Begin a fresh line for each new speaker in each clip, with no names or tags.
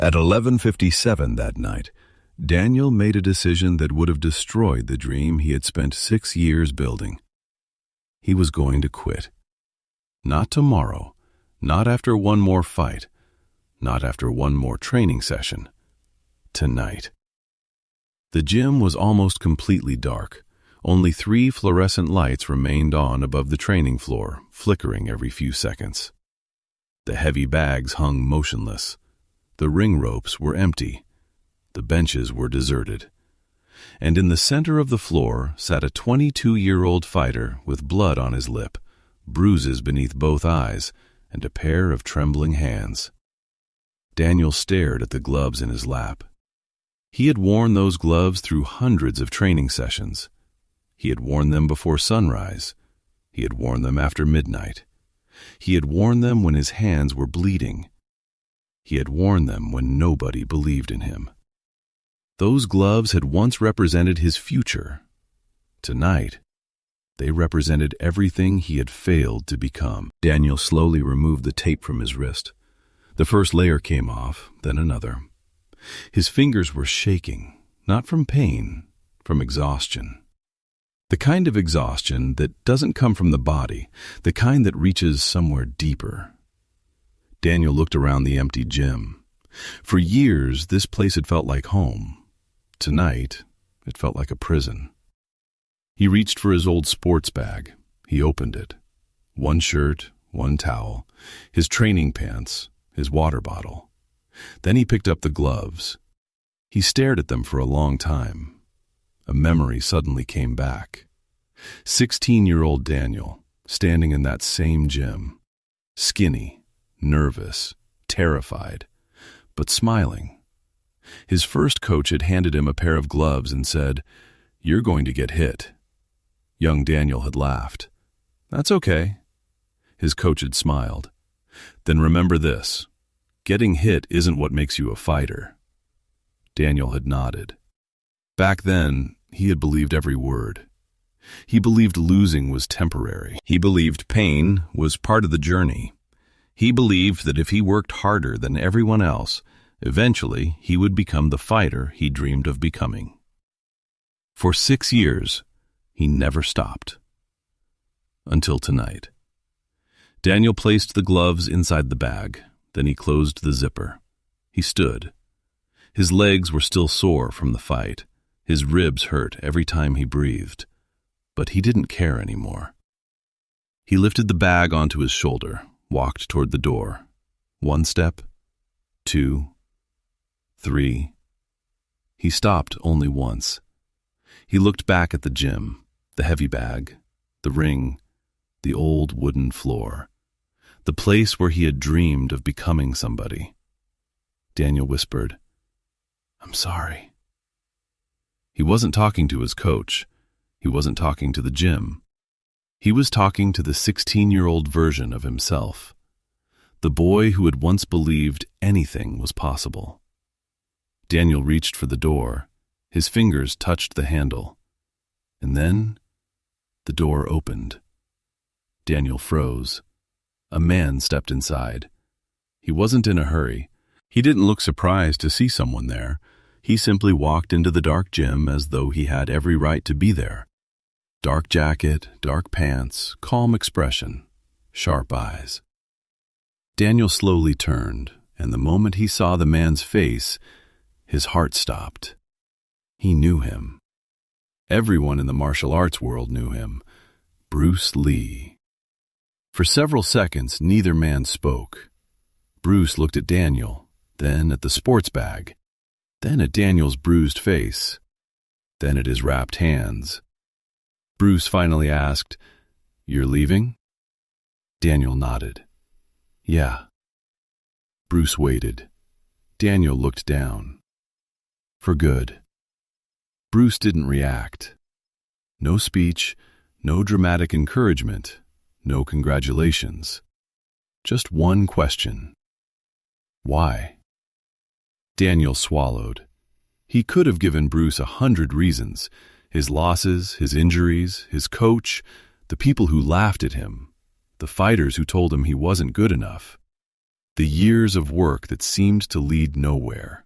At 11:57 that night, Daniel made a decision that would have destroyed the dream he had spent 6 years building. He was going to quit. Not tomorrow, not after one more fight, not after one more training session. Tonight. The gym was almost completely dark. Only 3 fluorescent lights remained on above the training floor, flickering every few seconds. The heavy bags hung motionless. The ring ropes were empty. The benches were deserted. And in the center of the floor sat a 22-year-old fighter with blood on his lip, bruises beneath both eyes, and a pair of trembling hands. Daniel stared at the gloves in his lap. He had worn those gloves through hundreds of training sessions. He had worn them before sunrise. He had worn them after midnight. He had worn them when his hands were bleeding. He had worn them when nobody believed in him. Those gloves had once represented his future. Tonight, they represented everything he had failed to become. Daniel slowly removed the tape from his wrist. The first layer came off, then another. His fingers were shaking, not from pain, from exhaustion. The kind of exhaustion that doesn't come from the body, the kind that reaches somewhere deeper. Daniel looked around the empty gym. For years, this place had felt like home. Tonight, it felt like a prison. He reached for his old sports bag. He opened it. One shirt, one towel, his training pants, his water bottle. Then he picked up the gloves. He stared at them for a long time. A memory suddenly came back. 16-year-old Daniel, standing in that same gym. Skinny, nervous, terrified, but smiling. His first coach had handed him a pair of gloves and said, "You're going to get hit." Young Daniel had laughed. "That's okay." His coach had smiled. "Then remember this. Getting hit isn't what makes you a fighter." Daniel had nodded. Back then, he had believed every word. He believed losing was temporary. He believed pain was part of the journey. He believed that if he worked harder than everyone else, eventually he would become the fighter he dreamed of becoming. For 6 years, he never stopped. Until tonight. Daniel placed the gloves inside the bag. Then he closed the zipper. He stood. His legs were still sore from the fight. His ribs hurt every time he breathed. But he didn't care anymore. He lifted the bag onto his shoulder, walked toward the door. 1 step, 2, 3. He stopped only once. He looked back at the gym, the heavy bag, the ring, the old wooden floor, the place where he had dreamed of becoming somebody. Daniel whispered, "I'm sorry." He wasn't talking to his coach. He wasn't talking to the gym. He was talking to the 16-year-old version of himself, the boy who had once believed anything was possible. Daniel reached for the door. His fingers touched the handle. And then, the door opened. Daniel froze. A man stepped inside. He wasn't in a hurry. He didn't look surprised to see someone there. He simply walked into the dark gym as though he had every right to be there. Dark jacket, dark pants, calm expression, sharp eyes. Daniel slowly turned, and the moment he saw the man's face, his heart stopped. He knew him. Everyone in the martial arts world knew him. Bruce Lee. For several seconds, neither man spoke. Bruce looked at Daniel, then at the sports bag, then at Daniel's bruised face, then at his wrapped hands. Bruce finally asked, "You're leaving?" Daniel nodded. "Yeah." Bruce waited. Daniel looked down. "For good." Bruce didn't react. No speech, no dramatic encouragement, no congratulations. Just one question. Why? Daniel swallowed. He could have given Bruce 100 reasons. His losses, his injuries, his coach, the people who laughed at him, the fighters who told him he wasn't good enough. The years of work that seemed to lead nowhere.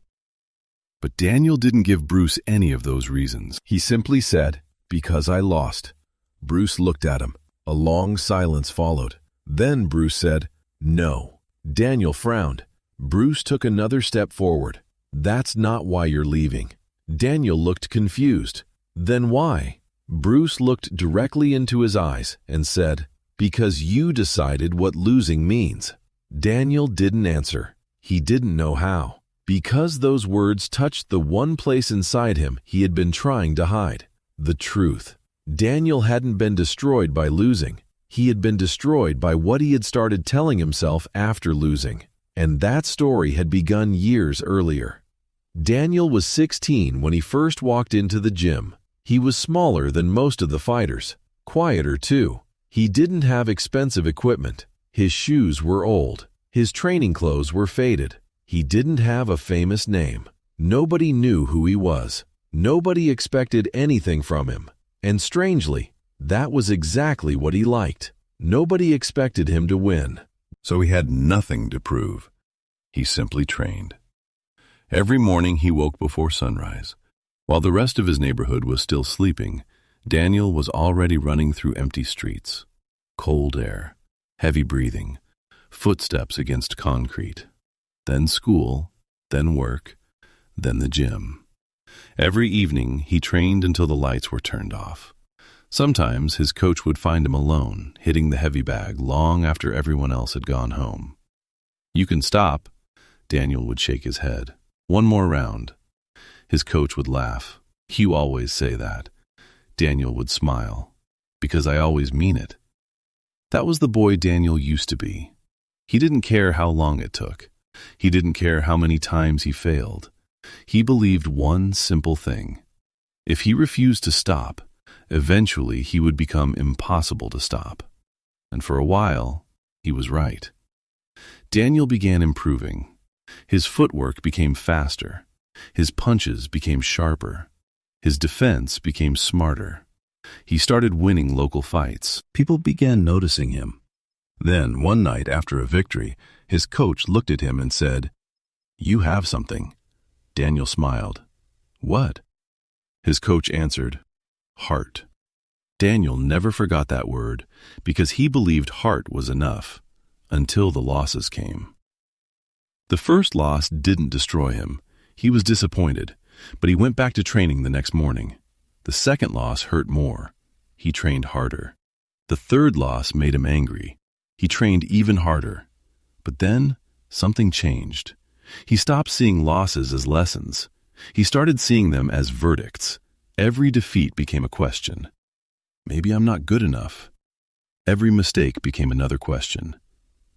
But Daniel didn't give Bruce any of those reasons. He simply said, "Because I lost." Bruce looked at him. A long silence followed. Then Bruce said, "No." Daniel frowned. Bruce took another step forward. "That's not why you're leaving." Daniel looked confused. "Then why?" Bruce looked directly into his eyes and said, "Because you decided what losing means." Daniel didn't answer. He didn't know how. Because those words touched the one place inside him he had been trying to hide. The truth. Daniel hadn't been destroyed by losing. He had been destroyed by what he had started telling himself after losing. And that story had begun years earlier. Daniel was 16 when he first walked into the gym. He was smaller than most of the fighters. Quieter too. He didn't have expensive equipment. His shoes were old. His training clothes were faded. He didn't have a famous name. Nobody knew who he was. Nobody expected anything from him. And strangely, that was exactly what he liked. Nobody expected him to win. So he had nothing to prove. He simply trained. Every morning he woke before sunrise. While the rest of his neighborhood was still sleeping, Daniel was already running through empty streets. Cold air, heavy breathing, footsteps against concrete. Then school, then work, then the gym. Every evening he trained until the lights were turned off. Sometimes his coach would find him alone, hitting the heavy bag long after everyone else had gone home. "You can stop." Daniel would shake his head. "One more round." His coach would laugh. "You always say that." Daniel would smile. "Because I always mean it." That was the boy Daniel used to be. He didn't care how long it took. He didn't care how many times he failed. He believed one simple thing. If he refused to stop, eventually he would become impossible to stop. And for a while, he was right. Daniel began improving. His footwork became faster. His punches became sharper. His defense became smarter. He started winning local fights. People began noticing him. Then, one night after a victory, his coach looked at him and said, "You have something." Daniel smiled. "What?" His coach answered, "Heart." Daniel never forgot that word because he believed heart was enough until the losses came. The first loss didn't destroy him. He was disappointed, but he went back to training the next morning. The second loss hurt more. He trained harder. The third loss made him angry. He trained even harder. But then something changed. He stopped seeing losses as lessons. He started seeing them as verdicts. Every defeat became a question. Maybe I'm not good enough. Every mistake became another question.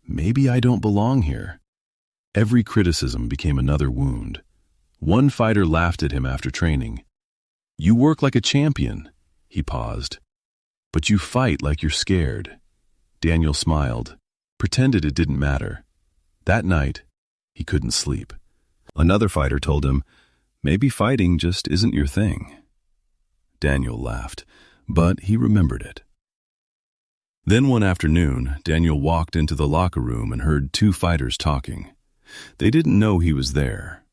Maybe I don't belong here. Every criticism became another wound. One fighter laughed at him after training. "You work like a champion." He paused. "But you fight like you're scared." Daniel smiled, pretended it didn't matter. That night, he couldn't sleep. Another fighter told him, "Maybe fighting just isn't your thing." Daniel laughed, but he remembered it. Then one afternoon, Daniel walked into the locker room and heard two fighters talking. They didn't know he was there.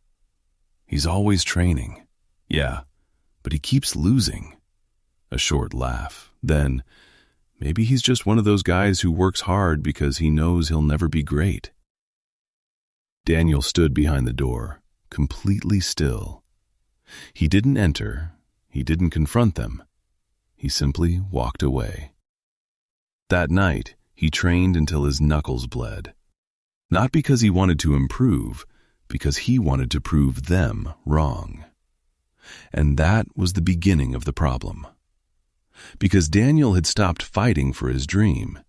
"He's always training." "Yeah, but he keeps losing." A short laugh. Then, "Maybe he's just one of those guys who works hard because he knows he'll never be great." Daniel stood behind the door, completely still. He didn't enter. He didn't confront them. He simply walked away. That night, he trained until his knuckles bled. Not because he wanted to improve, because he wanted to prove them wrong. And that was the beginning of the problem. Because Daniel had stopped fighting for his dream,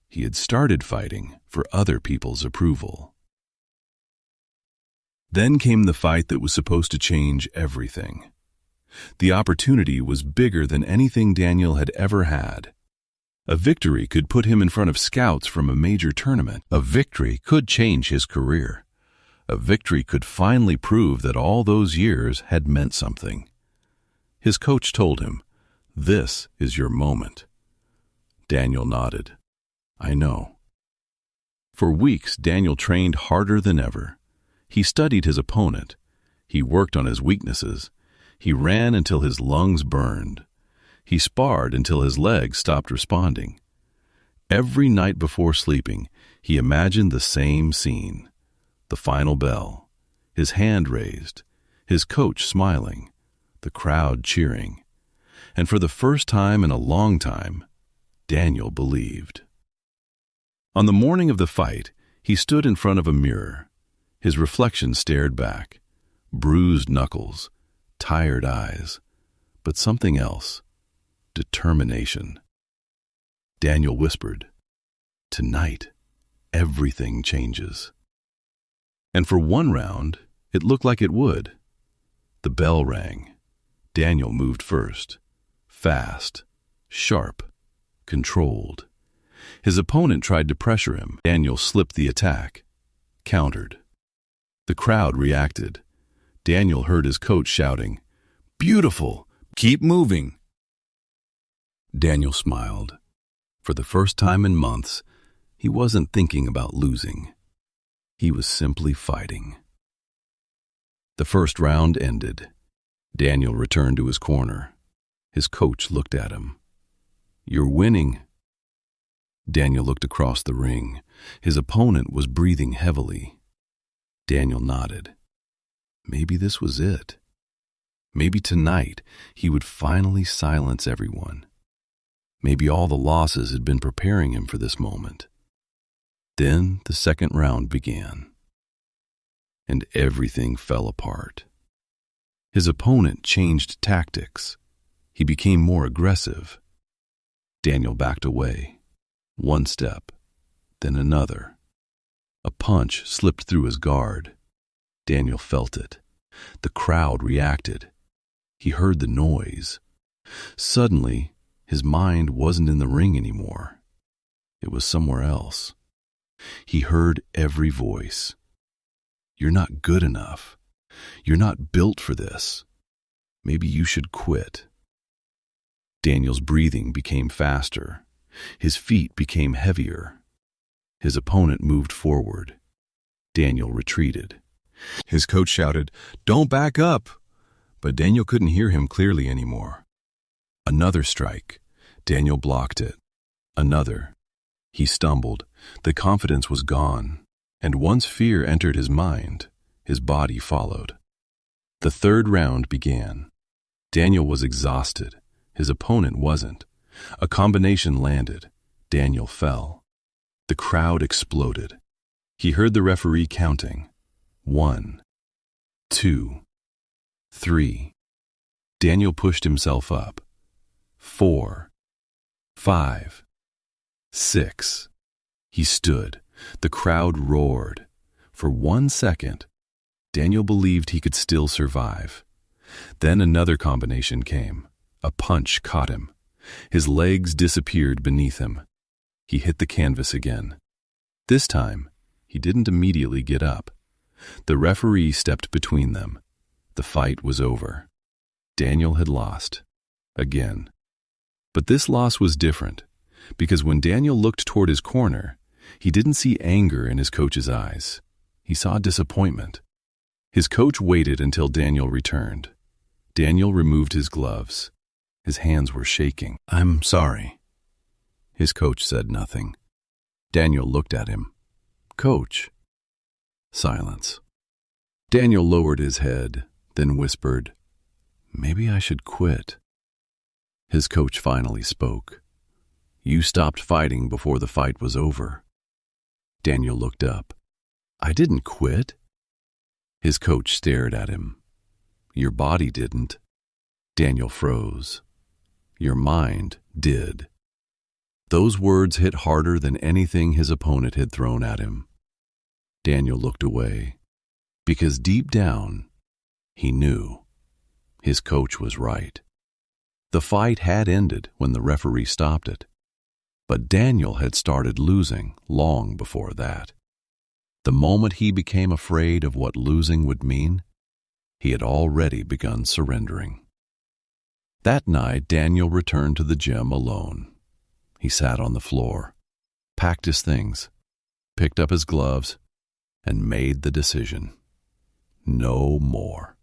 he had started fighting for other people's approval. Then came the fight that was supposed to change everything. The opportunity was bigger than anything Daniel had ever had. A victory could put him in front of scouts from a major tournament. A victory could change his career. A victory could finally prove that all those years had meant something. His coach told him, "This is your moment." Daniel nodded. "I know." For weeks, Daniel trained harder than ever. He studied his opponent. He worked on his weaknesses. He ran until his lungs burned. He sparred until his legs stopped responding. Every night before sleeping, he imagined the same scene. The final bell, his hand raised, his coach smiling, the crowd cheering. And for the first time in a long time, Daniel believed. On the morning of the fight, he stood in front of a mirror. His reflection stared back. Bruised knuckles, tired eyes, but something else. Determination. Daniel whispered, "Tonight, everything changes." And for one round, it looked like it would. The bell rang. Daniel moved first. Fast, sharp, controlled. His opponent tried to pressure him. Daniel slipped the attack, countered. The crowd reacted. Daniel heard his coach shouting, "Beautiful! Keep moving!" Daniel smiled. For the first time in months, he wasn't thinking about losing. He was simply fighting. The first round ended. Daniel returned to his corner. His coach looked at him. "You're winning." Daniel looked across the ring. His opponent was breathing heavily. Daniel nodded. Maybe this was it. Maybe tonight he would finally silence everyone. Maybe all the losses had been preparing him for this moment. Then the second round began, and everything fell apart. His opponent changed tactics. He became more aggressive. Daniel backed away. One step, then another. A punch slipped through his guard. Daniel felt it. The crowd reacted. He heard the noise. Suddenly, his mind wasn't in the ring anymore. It was somewhere else. He heard every voice. "You're not good enough. You're not built for this. Maybe you should quit." Daniel's breathing became faster. His feet became heavier. His opponent moved forward. Daniel retreated. His coach shouted, "Don't back up!" But Daniel couldn't hear him clearly anymore. Another strike. Daniel blocked it. Another. He stumbled. The confidence was gone. And once fear entered his mind, his body followed. The third round began. Daniel was exhausted. His opponent wasn't. A combination landed. Daniel fell. The crowd exploded. He heard the referee counting. 1, 2, 3. Daniel pushed himself up. 4, 5, 6. He stood. The crowd roared. For 1 second, Daniel believed he could still survive. Then another combination came. A punch caught him. His legs disappeared beneath him. He hit the canvas again. This time, he didn't immediately get up. The referee stepped between them. The fight was over. Daniel had lost. Again. But this loss was different, because when Daniel looked toward his corner, he didn't see anger in his coach's eyes. He saw disappointment. His coach waited until Daniel returned. Daniel removed his gloves. His hands were shaking. "I'm sorry." His coach said nothing. Daniel looked at him. "Coach." Silence. Daniel lowered his head, then whispered, "Maybe I should quit." His coach finally spoke. "You stopped fighting before the fight was over." Daniel looked up. "I didn't quit." His coach stared at him. "Your body didn't." Daniel froze. "Your mind did." Those words hit harder than anything his opponent had thrown at him. Daniel looked away, because deep down, he knew his coach was right. The fight had ended when the referee stopped it, but Daniel had started losing long before that. The moment he became afraid of what losing would mean, he had already begun surrendering. That night, Daniel returned to the gym alone. He sat on the floor, packed his things, picked up his gloves and made the decision. No more.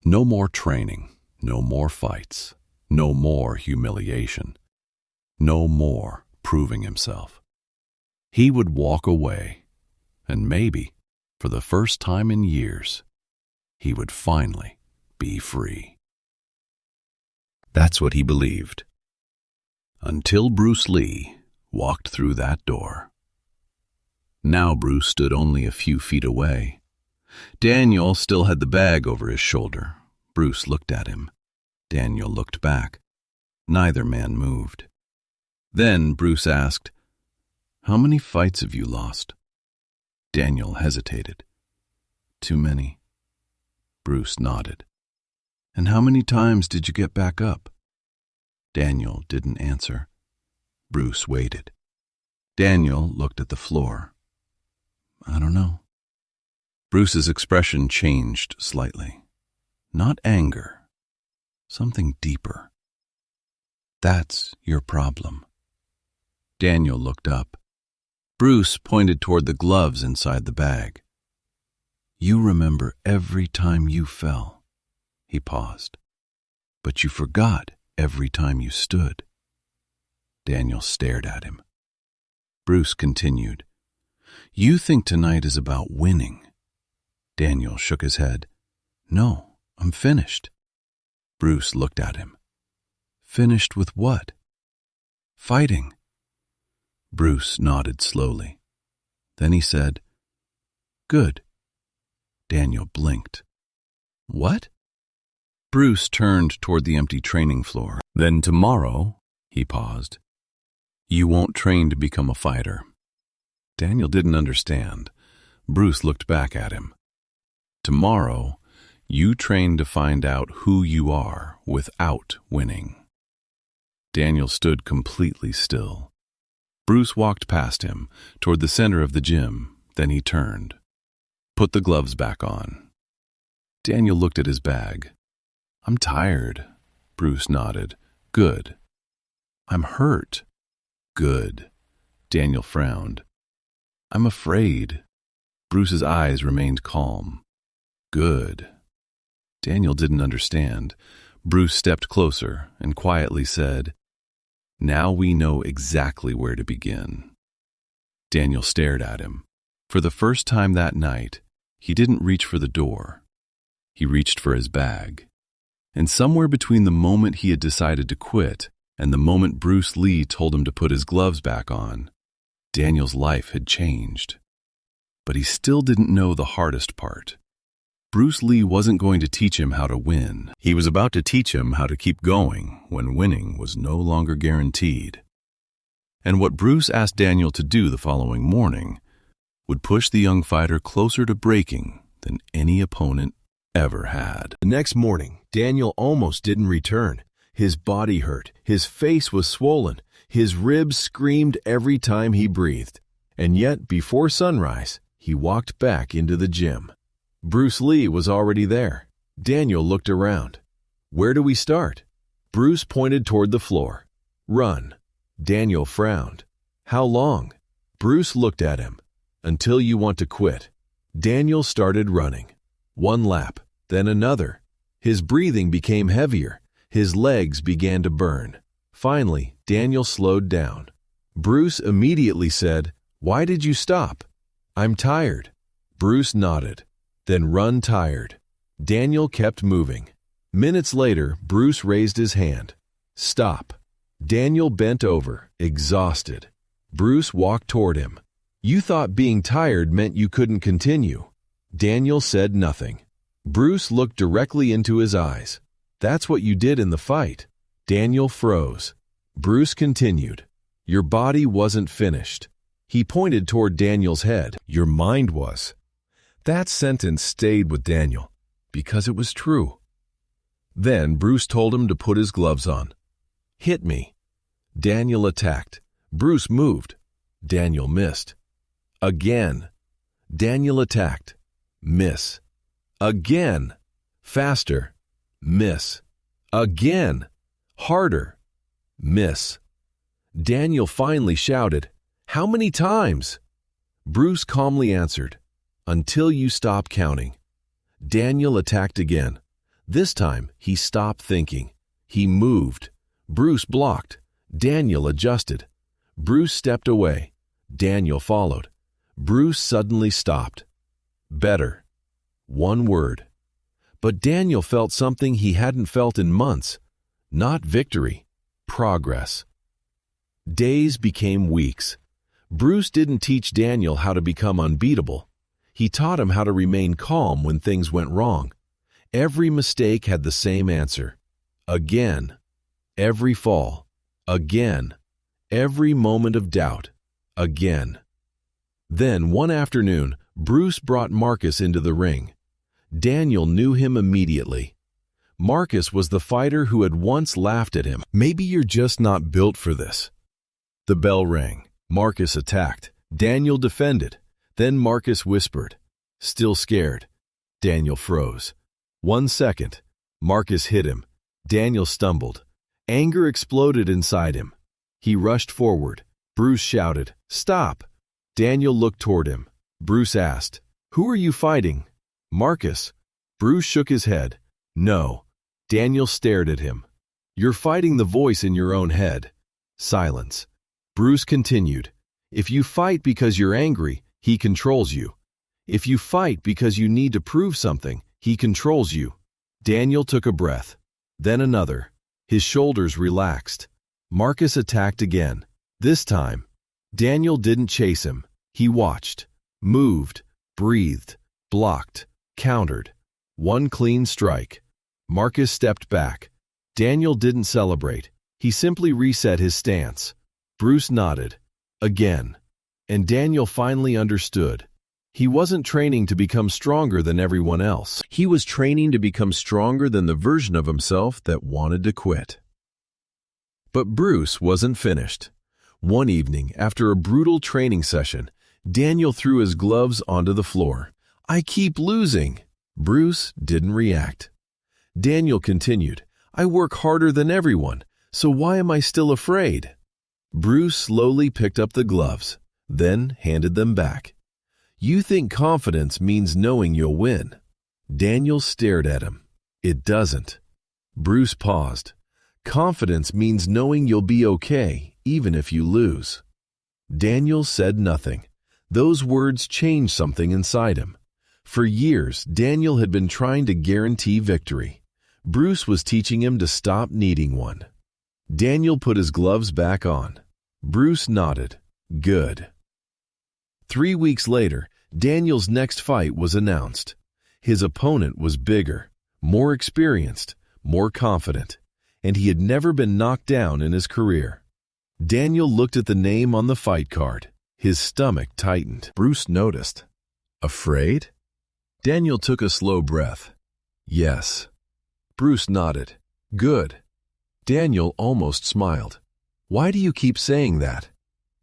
No more training, no more fights, no more humiliation, no more proving himself. He would walk away, and maybe, for the first time in years, he would finally be free. That's what he believed. Until Bruce Lee walked through that door. Now Bruce stood only a few feet away. Daniel still had the bag over his shoulder. Bruce looked at him. Daniel looked back. Neither man moved. Then Bruce asked, "How many fights have you lost?" Daniel hesitated. "Too many." Bruce nodded. "And how many times did you get back up?" Daniel didn't answer. Bruce waited. Daniel looked at the floor. "I don't know." Bruce's expression changed slightly. Not anger. Something deeper. "That's your problem." Daniel looked up. Bruce pointed toward the gloves inside the bag. "You remember every time you fell." He paused. "But you forgot every time you stood." Daniel stared at him. Bruce continued, "You think tonight is about winning." Daniel shook his head. "No, I'm finished." Bruce looked at him. "Finished with what?" "Fighting." Bruce nodded slowly. Then he said, "Good." Daniel blinked. "What?" Bruce turned toward the empty training floor. "Then tomorrow," he paused, "you won't train to become a fighter." Daniel didn't understand. Bruce looked back at him. "Tomorrow, you train to find out who you are without winning." Daniel stood completely still. Bruce walked past him, toward the center of the gym. Then he turned. "Put the gloves back on." Daniel looked at his bag. "I'm tired." Bruce nodded. "Good." "I'm hurt." "Good." Daniel frowned. "I'm afraid." Bruce's eyes remained calm. "Good." Daniel didn't understand. Bruce stepped closer and quietly said, "Now we know exactly where to begin." Daniel stared at him. For the first time that night, he didn't reach for the door. He reached for his bag. And somewhere between the moment he had decided to quit and the moment Bruce Lee told him to put his gloves back on, Daniel's life had changed. But he still didn't know the hardest part. Bruce Lee wasn't going to teach him how to win. He was about to teach him how to keep going when winning was no longer guaranteed. And what Bruce asked Daniel to do the following morning would push the young fighter closer to breaking than any opponent ever had.
The next morning, Daniel almost didn't return. His body hurt, his face was swollen, his ribs screamed every time he breathed. And yet, before sunrise, he walked back into the gym. Bruce Lee was already there. Daniel looked around. "Where do we start?" Bruce pointed toward the floor. "Run." Daniel frowned. "How long?" Bruce looked at him. "Until you want to quit." Daniel started running. 1 lap, then another. His breathing became heavier. His legs began to burn. Finally, Daniel slowed down. Bruce immediately said, "Why did you stop?" "I'm tired." Bruce nodded. "Then run tired." Daniel kept moving. Minutes later, Bruce raised his hand. "Stop." Daniel bent over, exhausted. Bruce walked toward him. "You thought being tired meant you couldn't continue." Daniel said nothing. Bruce looked directly into his eyes. "That's what you did in the fight." Daniel froze. Bruce continued. "Your body wasn't finished." He pointed toward Daniel's head. "Your mind was." That sentence stayed with Daniel, because it was true. Then Bruce told him to put his gloves on. "Hit me." Daniel attacked. Bruce moved. Daniel missed. Again. Daniel attacked. Miss. Again. Faster. Miss. Again. Harder. Miss. Daniel finally shouted, "How many times?" Bruce calmly answered, "Until you stop counting." Daniel attacked again. This time, he stopped thinking. He moved. Bruce blocked. Daniel adjusted. Bruce stepped away. Daniel followed. Bruce suddenly stopped. Better. One word. But Daniel felt something he hadn't felt in months. Not victory. Progress. Days became weeks. Bruce didn't teach Daniel how to become unbeatable. He taught him how to remain calm when things went wrong. Every mistake had the same answer. Again. Every fall. Again. Every moment of doubt. Again. Then, one afternoon, Bruce brought Marcus into the ring. Daniel knew him immediately. Marcus was the fighter who had once laughed at him. "Maybe you're just not built for this." The bell rang. Marcus attacked. Daniel defended. Then Marcus whispered. Still scared. Daniel froze. 1 second. Marcus hit him. Daniel stumbled. Anger exploded inside him. He rushed forward. Bruce shouted, "Stop!" Daniel looked toward him. Bruce asked, "Who are you fighting?" "Marcus." Bruce shook his head. "No." Daniel stared at him. "You're fighting the voice in your own head." Silence. Bruce continued, "If you fight because you're angry, he controls you. If you fight because you need to prove something, he controls you." Daniel took a breath. Then another. His shoulders relaxed. Marcus attacked again. This time, Daniel didn't chase him. He watched, moved, breathed, blocked, countered. One clean strike. Marcus stepped back. Daniel didn't celebrate. He simply reset his stance. Bruce nodded. Again. And Daniel finally understood. He wasn't training to become stronger than everyone else. He was training to become stronger than the version of himself that wanted to quit. But Bruce wasn't finished. One evening, after a brutal training session, Daniel threw his gloves onto the floor. "I keep losing." Bruce didn't react. Daniel continued, "I work harder than everyone, so why am I still afraid?" Bruce slowly picked up the gloves, then handed them back. "You think confidence means knowing you'll win." Daniel stared at him. "It doesn't." Bruce paused. "Confidence means knowing you'll be okay, even if you lose." Daniel said nothing. Those words changed something inside him. For years, Daniel had been trying to guarantee victory. Bruce was teaching him to stop needing one. Daniel put his gloves back on. Bruce nodded. Good. 3 weeks later, Daniel's next fight was announced. His opponent was bigger, more experienced, more confident, and he had never been knocked down in his career. Daniel looked at the name on the fight card. His stomach tightened. Bruce noticed. "Afraid?" Daniel took a slow breath. "Yes." Bruce nodded. "Good." Daniel almost smiled. "Why do you keep saying that?"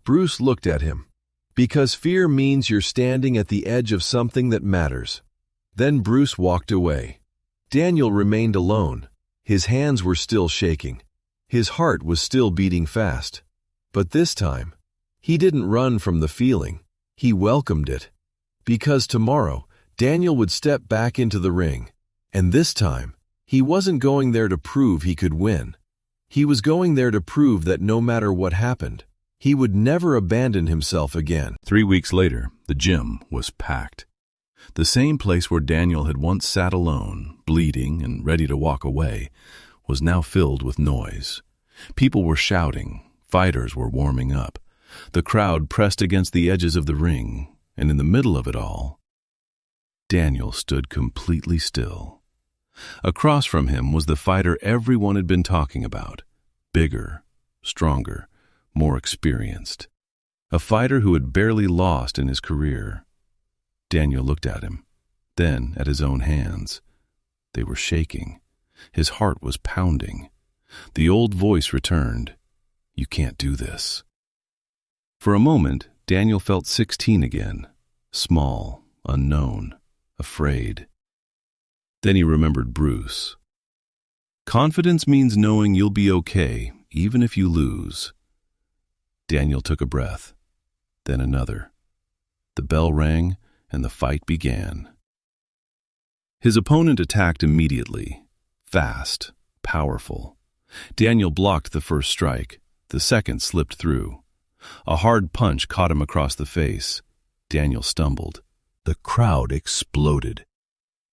Bruce looked at him. "Because fear means you're standing at the edge of something that matters." Then Bruce walked away. Daniel remained alone. His hands were still shaking. His heart was still beating fast. But this time, he didn't run from the feeling. He welcomed it. Because tomorrow, Daniel would step back into the ring. And this time, he wasn't going there to prove he could win. He was going there to prove that no matter what happened, he would never abandon himself again.
3 weeks later, the gym was packed. The same place where Daniel had once sat alone, bleeding and ready to walk away, was now filled with noise. People were shouting. Fighters were warming up. The crowd pressed against the edges of the ring, and in the middle of it all, Daniel stood completely still. Across from him was the fighter everyone had been talking about. Bigger, stronger, more experienced. A fighter who had barely lost in his career. Daniel looked at him, then at his own hands. They were shaking. His heart was pounding. The old voice returned. "You can't do this." For a moment, Daniel felt 16 again. Small, unknown, afraid. Then he remembered Bruce. Confidence means knowing you'll be okay, even if you lose. Daniel took a breath, then another. The bell rang, and the fight began. His opponent attacked immediately, fast, powerful. Daniel blocked the first strike. The second slipped through. A hard punch caught him across the face. Daniel stumbled. The crowd exploded.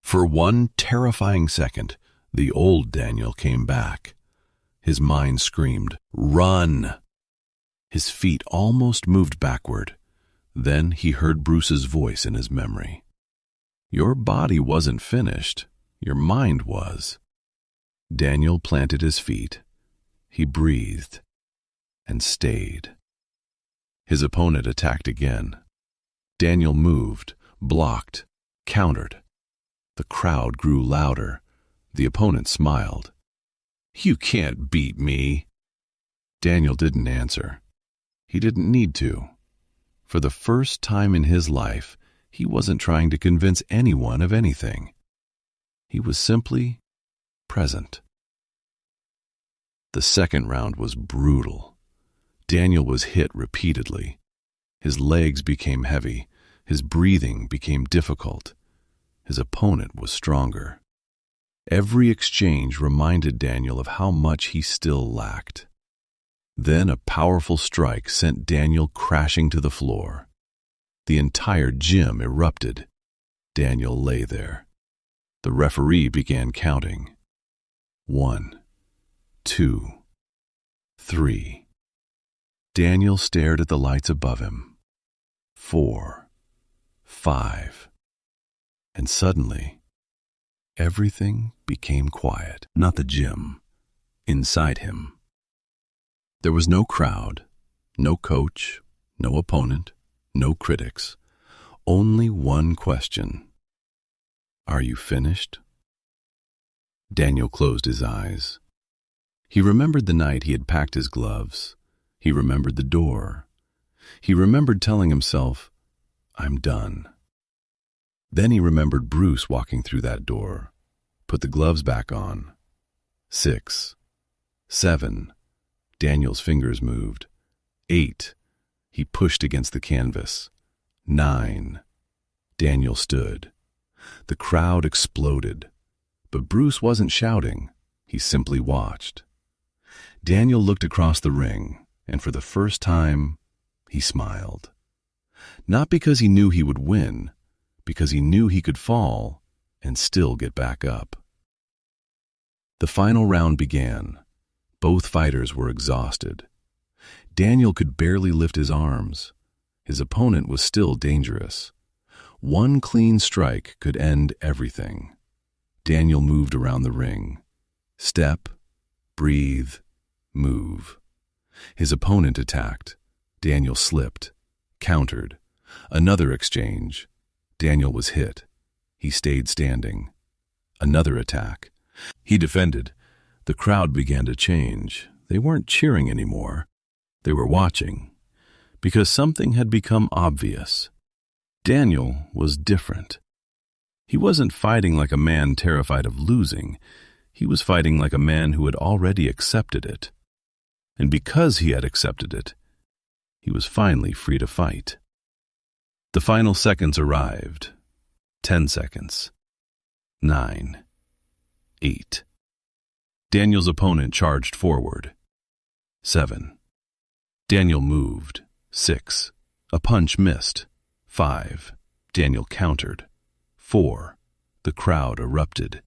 For one terrifying second, the old Daniel came back. His mind screamed, "Run!" His feet almost moved backward. Then he heard Bruce's voice in his memory. "Your body wasn't finished. Your mind was." Daniel planted his feet. He breathed and stayed. His opponent attacked again. Daniel moved, blocked, countered. The crowd grew louder. The opponent smiled. "You can't beat me." Daniel didn't answer. He didn't need to. For the first time in his life, he wasn't trying to convince anyone of anything. He was simply present. The second round was brutal. Daniel was hit repeatedly. His legs became heavy. His breathing became difficult. His opponent was stronger. Every exchange reminded Daniel of how much he still lacked. Then a powerful strike sent Daniel crashing to the floor. The entire gym erupted. Daniel lay there. The referee began counting. 1, 2, 3. Daniel stared at the lights above him. 4, 5. And suddenly, everything became quiet. Not the gym. Inside him. There was no crowd, no coach, no opponent, no critics. Only one question. Are you finished? Daniel closed his eyes. He remembered the night he had packed his gloves. He remembered the door. He remembered telling himself, "I'm done." Then he remembered Bruce walking through that door. Put the gloves back on. 6, 7. Daniel's fingers moved. 8. He pushed against the canvas. 9. Daniel stood. The crowd exploded. But Bruce wasn't shouting. He simply watched. Daniel looked across the ring, and for the first time, he smiled. Not because he knew he would win, because he knew he could fall and still get back up. The final round began. Both fighters were exhausted. Daniel could barely lift his arms. His opponent was still dangerous. One clean strike could end everything. Daniel moved around the ring. Step, breathe, move. His opponent attacked. Daniel slipped, countered. Another exchange. Daniel was hit. He stayed standing. Another attack. He defended. The crowd began to change. They weren't cheering anymore. They were watching. Because something had become obvious. Daniel was different. He wasn't fighting like a man terrified of losing. He was fighting like a man who had already accepted it. And because he had accepted it, he was finally free to fight. The final seconds arrived. 10 seconds. 9. 8. Daniel's opponent charged forward. 7. Daniel moved. 6. A punch missed. 5. Daniel countered. 4. The crowd erupted.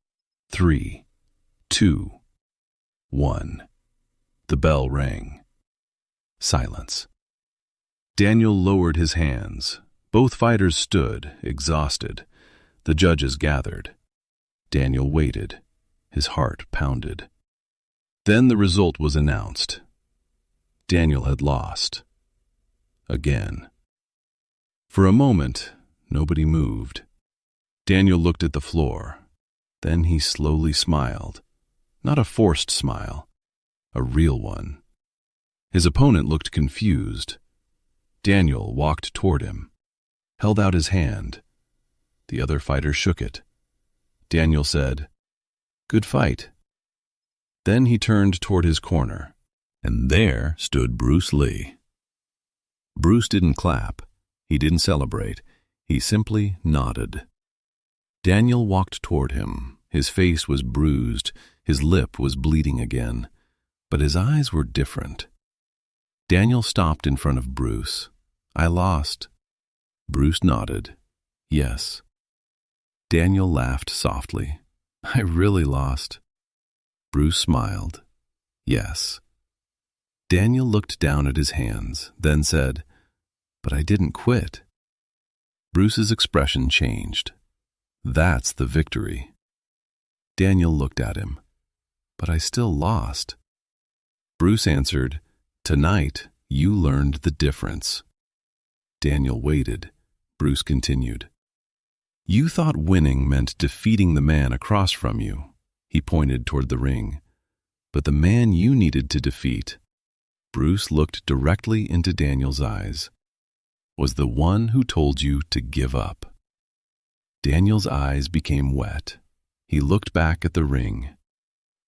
3, 2, 1. The bell rang. Silence. Daniel lowered his hands. Both fighters stood, exhausted. The judges gathered. Daniel waited. His heart pounded. Then the result was announced. Daniel had lost. Again. For a moment, nobody moved. Daniel looked at the floor. Then he slowly smiled. Not a forced smile, a real one. His opponent looked confused. Daniel walked toward him, held out his hand. The other fighter shook it. Daniel said, "Good fight." Then he turned toward his corner, and there stood Bruce Lee. Bruce didn't clap. He didn't celebrate. He simply nodded. Daniel walked toward him. His face was bruised. His lip was bleeding again. But his eyes were different. Daniel stopped in front of Bruce. "I lost." Bruce nodded. "Yes." Daniel laughed softly. "I really lost." Bruce smiled. "Yes." Daniel looked down at his hands, then said, "But I didn't quit." Bruce's expression changed. "That's the victory." Daniel looked at him. "But I still lost." Bruce answered, "Tonight, you learned the difference." Daniel waited. Bruce continued, "You thought winning meant defeating the man across from you." He pointed toward the ring. "But the man you needed to defeat," Bruce looked directly into Daniel's eyes, "was the one who told you to give up." Daniel's eyes became wet. He looked back at the ring.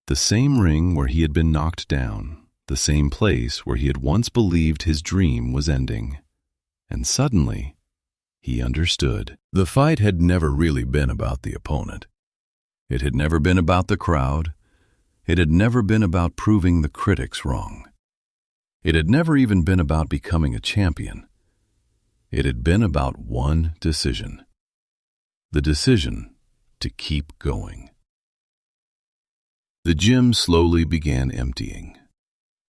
The same ring where he had been knocked down, the same place where he had once believed his dream was ending. And suddenly, he understood. The fight had never really been about the opponent. It had never been about the crowd. It had never been about proving the critics wrong. It had never even been about becoming a champion. It had been about one decision. The decision to keep going. The gym slowly began emptying.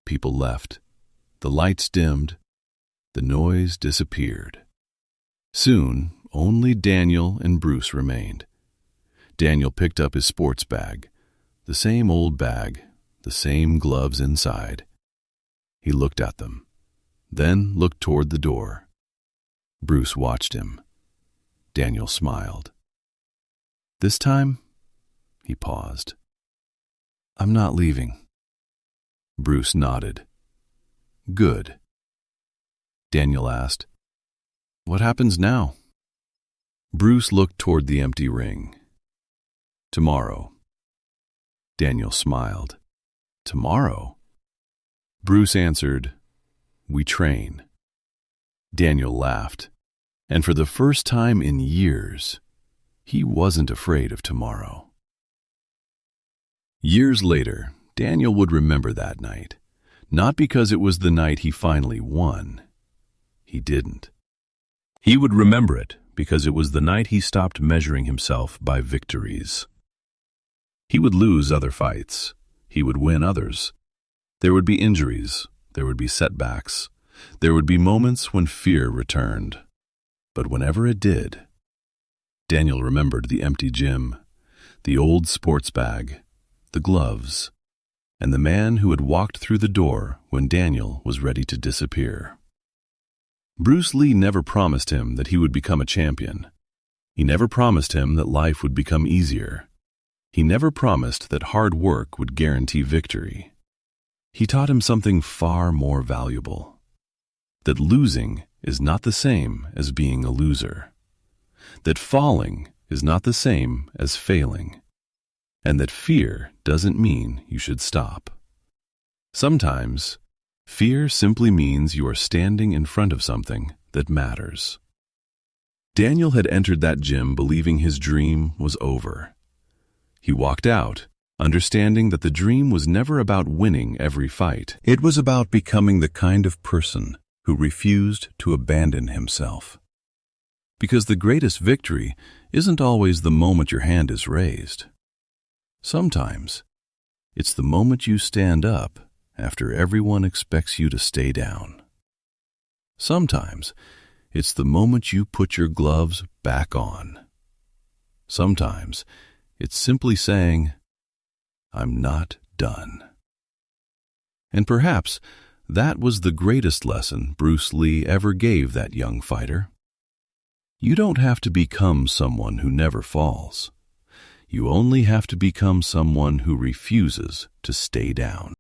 People left. The lights dimmed. The noise disappeared. Soon, only Daniel and Bruce remained. Daniel picked up his sports bag, the same old bag, the same gloves inside. He looked at them, then looked toward the door. Bruce watched him. Daniel smiled. "This time," he paused, "I'm not leaving." Bruce nodded. "Good." Daniel asked, "What happens now?" Bruce looked toward the empty ring. "Tomorrow." Daniel smiled. "Tomorrow?" Bruce answered, "We train." Daniel laughed, and for the first time in years, he wasn't afraid of tomorrow. Years later, Daniel would remember that night, not because it was the night he finally won. He didn't. He would remember it because it was the night he stopped measuring himself by victories. He would lose other fights. He would win others. There would be injuries. There would be setbacks. There would be moments when fear returned. But whenever it did, Daniel remembered the empty gym, the old sports bag, the gloves, and the man who had walked through the door when Daniel was ready to disappear. Bruce Lee never promised him that he would become a champion. He never promised him that life would become easier. He never promised that hard work would guarantee victory. He taught him something far more valuable: that losing is not the same as being a loser, that falling is not the same as failing, and that fear doesn't mean you should stop. Sometimes, fear simply means you are standing in front of something that matters. Daniel had entered that gym believing his dream was over. He walked out, understanding that the dream was never about winning every fight. It was about becoming the kind of person who refused to abandon himself. Because the greatest victory isn't always the moment your hand is raised. Sometimes, it's the moment you stand up after everyone expects you to stay down. Sometimes, it's the moment you put your gloves back on. Sometimes, it's simply saying, "I'm not done." And perhaps that was the greatest lesson Bruce Lee ever gave that young fighter. You don't have to become someone who never falls. You only have to become someone who refuses to stay down.